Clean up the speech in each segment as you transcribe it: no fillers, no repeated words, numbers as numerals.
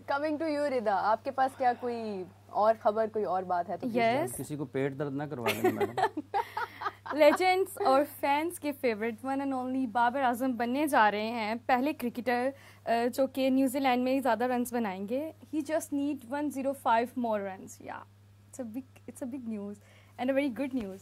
Coming to you रिदा, आपके पास क्या कोई और खबर, कोई और बात है तो yes. किसी को पेट दर्द ना करवा देना मैडम। लेजेंड्स और फैंस के favourite one and only Babar Azam बनने जा रहे हैं पहले क्रिकेटर जो कि न्यूजीलैंड में ज़्यादा रन्स बनाएंगे। He just need 105 more runs. या it's a big news and a very good news.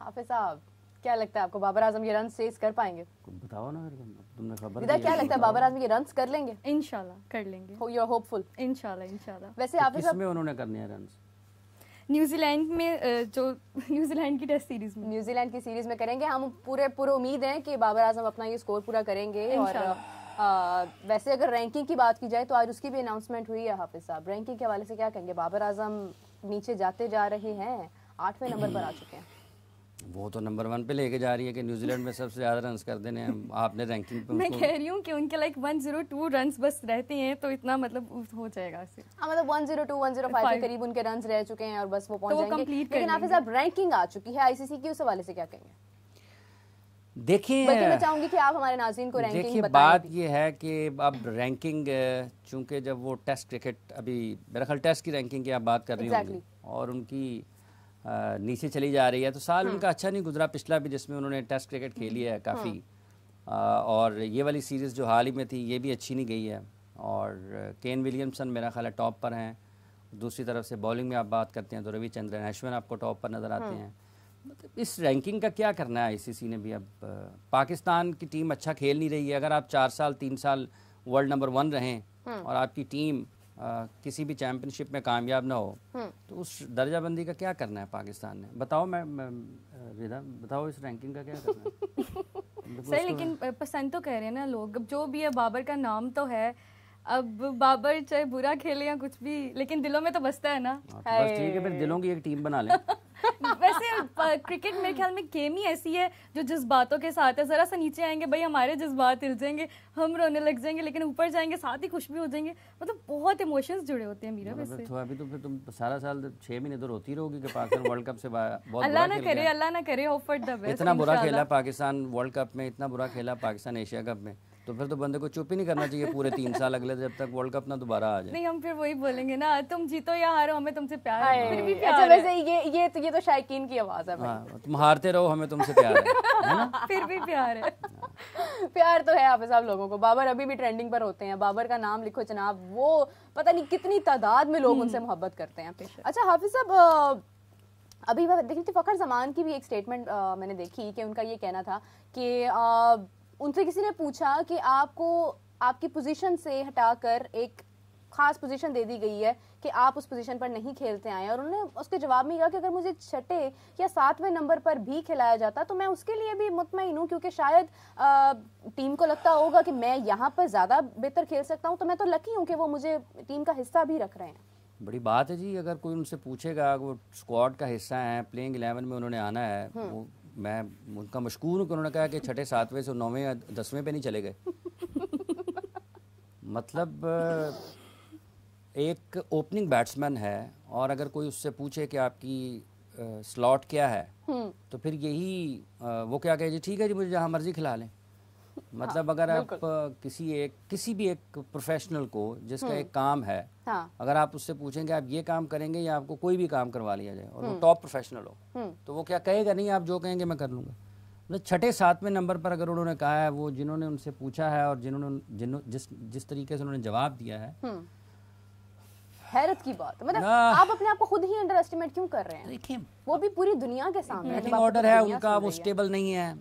Hafiz साहब, क्या लगता है आपको, बाबर आजम ये रन चेस कर पाएंगे? बताओ ना फिर, तुमने खबर रिदा क्या लगता है, बाबर आजम ये रन कर लेंगे? इंशाल्लाह कर लेंगे। You are hopeful? इंशाल्लाह। वैसे हाफिज साहब, किसमें उन्होंने करने हैं रन्स? न्यूजीलैंड में जो न्यूजीलैंड की टेस्ट सीरीज में, न्यूजीलैंड की सीरीज में करेंगे। हम पूरे उम्मीद है कि बाबर आजम अपना ये स्कोर पूरा करेंगे। और वैसे अगर रैंकिंग की बात की जाए तो आज उसकी भी अनाउंसमेंट हुई है। हाफिज साहब, रैंकिंग के हवाले से क्या कहेंगे? बाबर आजम नीचे जाते जा रहे हैं, 8वें नंबर पर आ चुके हैं। वो तो नंबर 1 पे लेके जा रही है कि न्यूजीलैंड में सबसे ज्यादा रन्स कर देने हैं। आपने रैंकिंग पे मैं कह रही हूँ कि उनके लाइक 102 रन्स बस रहते हैं तो इतना मतलब हो जाएगा उससे। मतलब 102 105 के करीब उनके रन्स रह चुके हैं और बस वो पहुंच जाएंगे। लेकिन हाफिज साहब, रैंकिंग आ चूकी है आईसीसी की, उस हवाले से क्या कहेंगे? देखिए, बल्कि मैं चाहूंगी कि आप हमारे नाज़रीन को रैंकिंग देखिए, बताएं। बात ये है कि अब रैंकिंग, चूंकि जब वो टेस्ट क्रिकेट, अभी मेरा ख्याल टेस्ट की रैंकिंग की आप बात कर रही होंगी, और उनकी नीचे चली जा रही है, तो साल उनका अच्छा नहीं गुजरा पिछला भी, जिसमें उन्होंने टेस्ट क्रिकेट खेली है काफ़ी। और ये वाली सीरीज़ जो हाल ही में थी ये भी अच्छी नहीं गई है। और केन विलियमसन मेरा ख्याल है टॉप पर हैं। दूसरी तरफ से बॉलिंग में आप बात करते हैं तो रविचंद्रन अश्विन आपको टॉप पर नज़र आते हैं। मतलब इस रैंकिंग का क्या करना है आईसीसी ने भी? अब पाकिस्तान की टीम अच्छा खेल नहीं रही है। अगर आप 4 साल 3 साल वर्ल्ड नंबर 1 रहें और आपकी टीम किसी भी चैंपियनशिप में कामयाब ना हो, तो उस दर्जाबंदी का क्या करना है पाकिस्तान ने? बताओ। मैं रिदा, बताओ इस रैंकिंग का क्या करना है? सही, लेकिन पसंद तो कह रहे हैं ना लोग। अब जो भी है, बाबर का नाम तो है। अब बाबर चाहे बुरा खेले या कुछ भी, लेकिन दिलों में तो बसता है ना। बस ठीक है, फिर दिलों की एक टीम बना लें। वैसे क्रिकेट मेरे ख्याल में गेम ही ऐसी है जो जज्बातों के साथ है। जरा सा नीचे आएंगे भाई, हमारे जज्बात हिल जाएंगे, हम रोने लग जाएंगे, लेकिन ऊपर जाएंगे साथ ही खुश भी हो जाएंगे। मतलब बहुत इमोशंस जुड़े होते हैं मीरा। वैसे तो अभी तो फिर तुम सारा साल 6 महीने तो रोती रहोगी कि पाकिस्तान वर्ल्ड कप से बहुत अल्लाह ना करे होप फॉर द बेस्ट। इतना बुरा खेला पाकिस्तान वर्ल्ड कप में, इतना बुरा खेला पाकिस्तान एशिया कप में, तो फिर तो बंदे को चुप ही नहीं करना चाहिए पूरे 3 साल अगले, जब तक वर्ल्ड कप ना दोबारा आ जाए। नहीं, हम फिर वही बोलेंगे ना, तुम जीतो या हारो हमें तुमसे प्यार है। फिर भी प्यार अच्छा, वैसे ये तो शायकीन की आवाज है भाई। हाँ, तुम हारते रहो, हमें तुमसे प्यार है ना? फिर भी प्यार है। प्यार तो है हाफिज साहब लोगों को। बाबर अभी भी ट्रेंडिंग पर होते हैं। बाबर का नाम लिखो जनाब, वो पता नहीं कितनी तादाद में लोग उनसे मोहब्बत करते हैं। अच्छा हाफिज साहब, अभी मैं देखी थी फखर जमान की भी एक स्टेटमेंट मैंने देखी कि उनका ये कहना था कि उनसे किसी ने पूछा कि आपको आपकी पोजीशन से हटाकर एक खास पोजीशन दे दी गई है कि आप उस पोजीशन पर नहीं खेलते आए, और उन्होंने उसके जवाब में कहा कि अगर मुझे 6 या 7वें नंबर पर भी खिलाया जाता तो मैं उसके लिए भी मुतमईन हूँ, क्योंकि शायद टीम को लगता होगा कि मैं यहाँ पर ज़्यादा बेहतर खेल सकता हूँ, तो मैं तो लकी हूँ कि वो मुझे टीम का हिस्सा भी रख रहे हैं। बड़ी बात है जी। अगर कोई उनसे पूछेगा, वो स्क्वाड का हिस्सा है, प्लेइंग 11 में उन्होंने आना है, वो मैं उनका मशकूर हूँ कि उन्होंने कहा कि 6, 7वें से 9वें या 10वें पे नहीं चले गए। मतलब एक ओपनिंग बैट्समैन है, और अगर कोई उससे पूछे कि आपकी स्लॉट क्या है, तो फिर यही वो क्या कहे जी, ठीक है जी मुझे जहाँ मर्जी खिला लें। मतलब अगर आप किसी भी एक प्रोफेशनल को जिसका एक काम है, अगर आप उससे पूछेंगे आप ये काम करेंगे या आपको कोई भी काम करवा लिया जाए, और वो टॉप प्रोफेशनल हो, तो वो क्या कहेगा? नहीं, आप जो कहेंगे मैं कर लूँगा। मतलब 6, 7वें नंबर पर अगर उन्होंने कहा है, वो जिन्होंने उनसे पूछा है और जिस तरीके से उन्होंने जवाब दिया है, हैरत की बात। मतलब आप अपने आप को खुद ही अंडर एस्टिमेट क्यों कर रहे हैं? देखिए, वो भी पूरी दुनिया के सामने बैटिंग ऑर्डर है उनका, वो स्टेबल नहीं है।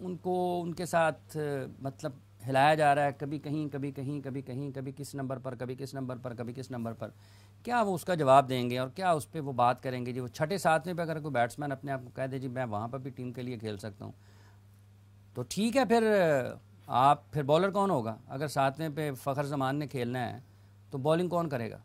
उनको उनके साथ मतलब हिलाया जा रहा है, कभी कहीं कभी कहीं कभी कहीं, कभी किस नंबर पर, कभी किस नंबर पर, कभी किस नंबर पर। क्या वो उसका जवाब देंगे और क्या उस पर वो बात करेंगे जी? वो 6, 7वें पे अगर कोई बैट्समैन अपने आप को कह दे जी मैं वहाँ पर भी टीम के लिए खेल सकता हूँ, तो ठीक है, फिर बॉलर कौन होगा? अगर 7वें पे फ़खर जमान ने खेलना है तो बॉलिंग कौन करेगा?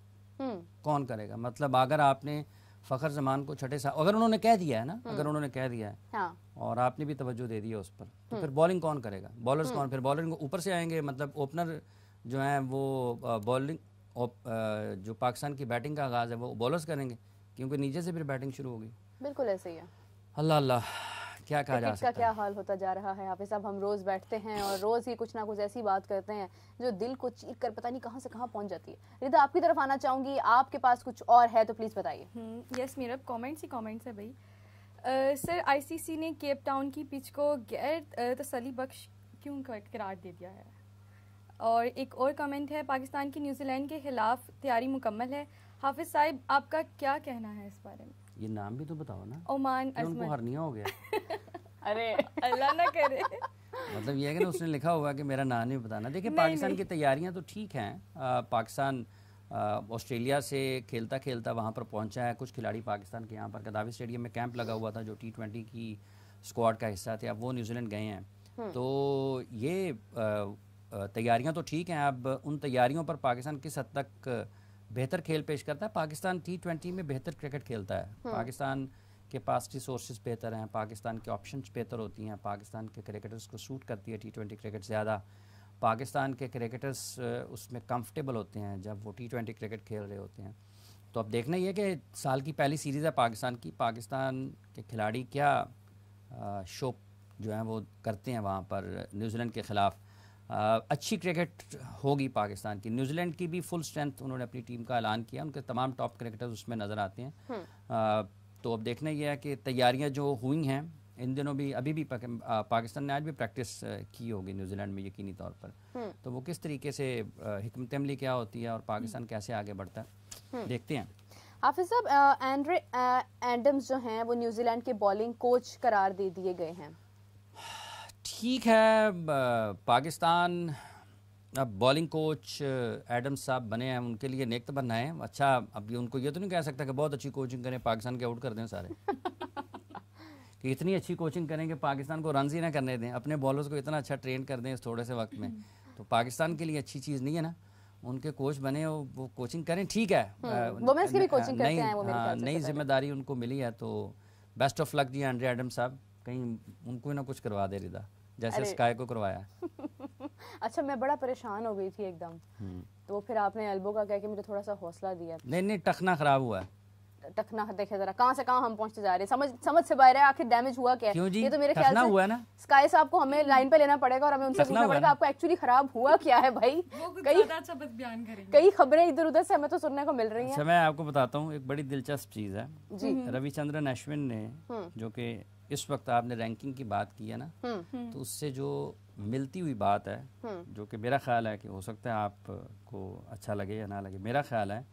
कौन करेगा? मतलब अगर आपने फ़खर जमान को 6, 7, अगर उन्होंने कह दिया है ना, अगर उन्होंने कह दिया है, हाँ, और आपने भी तवज्जो दे दी है उस पर, तो फिर बॉलिंग कौन करेगा? बॉलर्स कौन? फिर बॉलर ऊपर से आएंगे। मतलब ओपनर जो हैं वो बॉलिंग, जो पाकिस्तान की बैटिंग का आगाज़ है वो बॉलर्स करेंगे, क्योंकि नीचे से फिर बैटिंग शुरू होगी। बिल्कुल ऐसे ही है। अल्लाह अल्लाह, क्या कहा जा क्रिकेट का सकता क्या है। हाल होता जा रहा है हाफिज साहब। हम रोज बैठते हैं और रोज ही कुछ ना कुछ ऐसी बात करते हैं जो दिल को चीर कर पता नहीं कहां से कहां पहुंच जाती है। रिदा, आपकी तरफ आना चाहूंगी, आपके पास कुछ और है तो प्लीज बताइए। यस, मेरा कमेंट्स ही कमेंट्स है भाई। सर, आईसीसी ने केप टाउन की पिच को गैर तसल्ली बख्श क्यों करार दे दिया है? और एक और कमेंट है, पाकिस्तान की न्यूजीलैंड के खिलाफ तैयारी मुकम्मल है। हाफिज साहब, आपका क्या कहना है इस बारे में? ये नाम भी तो बताओ ना। ओमान कि उनको अजमत। हरनिया हो गया। अरे अल्लाह ना करे। मतलब ये है कि ना उसने लिखा हुआ कि मेरा नाम नहीं बताना। देखिए, पाकिस्तान की तैयारियां तो ठीक हैं। पाकिस्तान ऑस्ट्रेलिया से खेलता खेलता वहाँ पर पहुँचा है। कुछ खिलाड़ी पाकिस्तान के यहाँ पर गद्दाफी स्टेडियम में कैंप लगा हुआ था जो T20 की स्क्वाड का हिस्सा थे, अब वो न्यूजीलैंड गए हैं। तो ये तैयारियां तो ठीक हैं। अब उन तैयारियों पर पाकिस्तान किस हद तक बेहतर खेल पेश करता है। पाकिस्तान T20 में बेहतर क्रिकेट खेलता है। पाकिस्तान के पास रिसोर्सेज बेहतर हैं, पाकिस्तान के ऑप्शंस बेहतर होती हैं, पाकिस्तान के क्रिकेटर्स को सूट करती है T20 क्रिकेट ज़्यादा। पाकिस्तान के क्रिकेटर्स उसमें कंफर्टेबल होते हैं जब वो T20 क्रिकेट खेल रहे होते हैं। तो अब देखना ये कि साल की पहली सीरीज़ है पाकिस्तान की, पाकिस्तान के खिलाड़ी क्या शो जो है वो करते हैं वहाँ पर न्यूजीलैंड के ख़िलाफ़। अच्छी क्रिकेट होगी पाकिस्तान की। न्यूजीलैंड की भी फुल स्ट्रेंथ उन्होंने अपनी टीम का ऐलान किया, उनके तमाम टॉप क्रिकेटर्स उसमें नज़र आते हैं। तो अब देखना यह है कि तैयारियां जो हुई हैं इन दिनों भी, अभी भी पाकिस्तान ने आज भी प्रैक्टिस की होगी न्यूजीलैंड में यकीनी तौर पर। तो वो किस तरीके से हिकमत अमली क्या होती है और पाकिस्तान कैसे आगे बढ़ता है, देखते हैं। हाफिज साहब, एंड्रे एडम्स जो हैं वो न्यूजीलैंड के बॉलिंग कोच करार दे दिए गए हैं। ठीक है, पाकिस्तान अब बॉलिंग कोच एडम्स साहब बने हैं, उनके लिए नेक तो बनना है। अच्छा, अब उनको ये तो नहीं कह सकता कि बहुत अच्छी कोचिंग करें पाकिस्तान के आउट कर दें सारे। कि इतनी अच्छी कोचिंग करें कि पाकिस्तान को रन ही ना करने दें, अपने बॉलर्स को इतना अच्छा ट्रेन कर दें इस थोड़े से वक्त में, तो पाकिस्तान के लिए अच्छी चीज़ नहीं है ना। उनके कोच बने वो कोचिंग करें, ठीक है। वुमेन्स की भी कोचिंग करते हैं वो, मेरे ख्याल से नई जिम्मेदारी उनको मिली है, तो बेस्ट ऑफ लक जी एंड्रे एडम्स साहब। कहीं उनको ही ना कुछ करवा दे रिदा जैसे स्काई को करवाया। अच्छा, मैं बड़ा परेशान हो गई थी एकदम, तो फिर आपने एल्बो का कह के मुझे थोड़ा सा हौसला दिया। नहीं, टखना खराब हुआ है। टखना देखे जरा कहां से कहां हम पहुंचते जा रहे हैं, समझ से बाहर है। आखिर डैमेज हुआ क्या है? क्यों जी? ये तो मेरे ख्याल से हुआ है ना। स्काई साहब को हमें लाइन पे लेना पड़ेगा और हमें उनसे पूछना पड़ेगा आपको एक्चुअली खराब हुआ क्या है भाई। कई खबरें इधर उधर से हमें तो सुनने को मिल रही हैं। अच्छा, मैं आपको बताता हूँ एक बड़ी दिलचस्प चीज़ है जी। रविचंद्रन अश्विन ने, जो कि इस वक्त आपने रैंकिंग की बात की है ना, तो उससे जो मिलती हुई बात है, जो कि मेरा ख्याल है कि हो सकता है आपको अच्छा लगे या ना लगे, मेरा ख्याल है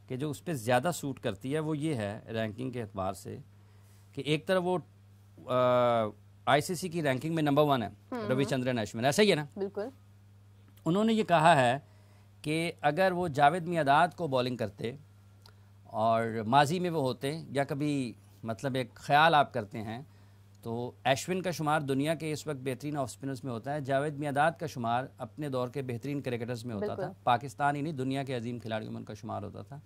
कि जो उस पर ज़्यादा सूट करती है वो ये है रैंकिंग के एतबार से कि एक तरफ वो आईसीसी की रैंकिंग में नंबर 1 है रविचंद्रन अश्विन, ऐसा ही है ना। बिल्कुल। उन्होंने ये कहा है कि अगर वो जावेद मियादाद को बॉलिंग करते और माजी में वो होते, या कभी मतलब एक ख्याल आप करते हैं, तो अश्विन का शुमार दुनिया के इस वक्त बेहतरीन ऑफ स्पिनर्स में होता है, जावेद मियादाद का शुमार अपने दौर के बेहतरीन क्रिकेटर्स में होता था। पाकिस्तान ही नहीं, दुनिया के अजीम खिलाड़ियों में उनका शुमार होता था।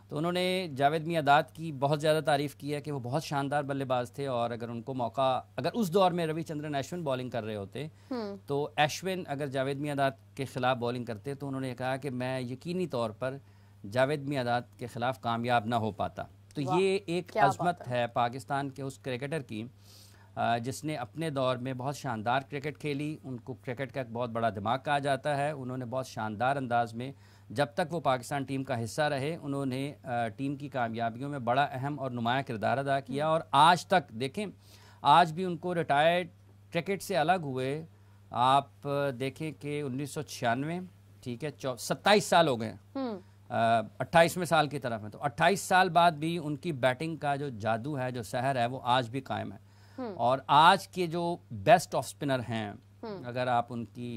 तो उन्होंने जावेद मियादाद की बहुत ज़्यादा तारीफ़ की है कि वो बहुत शानदार बल्लेबाज थे, और अगर उनको मौका, अगर उस दौर में रविचंद्रन अश्विन बॉलिंग कर रहे होते तो अश्विन अगर जावेद मियादाद के ख़िलाफ़ बॉलिंग करते तो उन्होंने कहा कि मैं यकीनी तौर पर जावेद मियादाद के ख़िलाफ़ कामयाब ना हो पाता। तो ये एक अज़मत है पाकिस्तान के उस क्रिकेटर की जिसने अपने दौर में बहुत शानदार क्रिकेट खेली। उनको क्रिकेट का एक बहुत बड़ा दिमाग कहा जाता है। उन्होंने बहुत शानदार अंदाज में, जब तक वो पाकिस्तान टीम का हिस्सा रहे, उन्होंने टीम की कामयाबियों में बड़ा अहम और नुमाया किरदार अदा किया। और आज तक देखें, आज भी उनको रिटायर्ड क्रिकेट से अलग हुए आप देखें कि 1996, ठीक है, 27 साल हो गए, 28वें साल की तरफ है, तो 28 साल बाद भी उनकी बैटिंग का जो जादू है, जो सहर है, वो आज भी कायम है। और आज के जो बेस्ट ऑफ स्पिनर हैं, अगर आप उनकी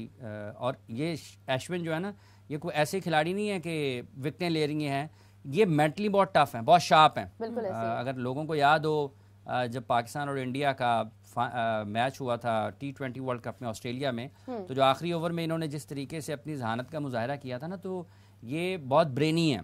और ये अश्विन जो है ना, ये कोई ऐसे खिलाड़ी नहीं है कि विकेटें ले रही हैं, ये मेंटली बहुत टफ हैं, बहुत शार्प हैं। अगर लोगों को याद हो, जब पाकिस्तान और इंडिया का मैच हुआ था T20 वर्ल्ड कप में ऑस्ट्रेलिया में, तो जो आखिरी ओवर में इन्होंने जिस तरीके से अपनी जहानत का मुजाहरा किया था ना, तो ये बहुत ब्रेनी है।